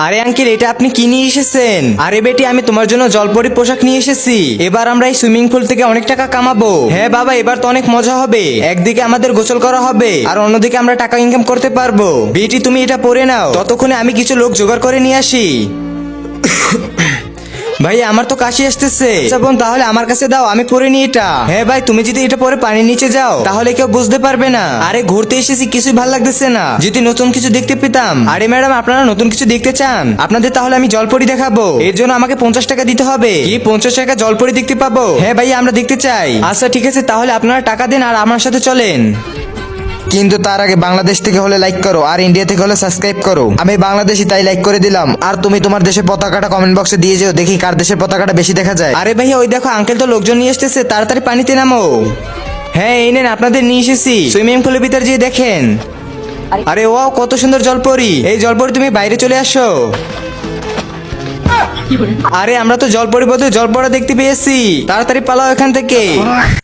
আরে আঙ্কেল, এটা আপনি কি নিয়ে এসেছেন? আরে বেটি, আমি তোমার জন্য জলপরি পোশাক নিয়ে এসেছি। এবার আমরা এই সুইমিং পুল থেকে অনেক টাকা কামাবো। হ্যাঁ বাবা, এবার তো অনেক মজা হবে। একদিকে আমাদের গোসল করা হবে আর অন্যদিকে আমরা টাকা ইনকাম করতে পারবো। বেটি, তুমি এটা পরে নাও, ততক্ষণে আমি কিছু লোক জোগাড় করে নিয়ে আসি। ভাই, আমার তো কাশি আসতেছে। আচ্ছা বোন, তাহলে আমার কাছে দাও, আমি পরে নি এটা। হ্যাঁ ভাই, তুমি যদি এটা পরে পানির নিচে যাও তাহলে কেউ বুঝতে পারবে না। আরে ঘুরতে এসেছি, কিছুই ভালো লাগতেছে না। যদি নতুন কিছু দেখতে পেতাম। আরে ম্যাডাম, আপনারা নতুন কিছু দেখতে চান? আপনাদের তাহলে আমি জলপরি দেখাবো। এর জন্য আমাকে 50 টাকা দিতে হবে। কি 50 টাকা জলপরি দেখতে পাবো? হ্যাঁ ভাই, আমরা দেখতে চাই। আচ্ছা ঠিক আছে, তাহলে আপনারা টাকা দেন আর আমার সাথে চলেন। কিন্তু তার আগে বাংলাদেশ থেকে হলে লাইক করো আর ইন্ডিয়া থেকে হলে সাবস্ক্রাইব করো। আমি বাংলাদেশি তাই লাইক করে দিলাম। আর তুমি তোমার দেশের পতাকাটা কমেন্ট বক্সে দিয়ে যেও, দেখি কার দেশের পতাকাটা বেশি দেখা যায়। আরে ভাইয়া, ওই দেখো আঙ্কেল তো লোকজন নিয়ে এসেছে, তাড়াতাড়ি পানিতে নামো। হ্যাঁ এই নেন, আপনাদের নিয়ে এসেছি। সুইমিং পুলের ভিতর যেয়ে দেখেন। আরে ওয়াও, কত সুন্দর জলপরি। এই জলপরি, তুমি বাইরে চলে আসো। আরে আমরা তো জলপরি বলতে জলপরা দেখতে পেয়েছি। তাড়াতাড়ি পালাও এখান থেকে।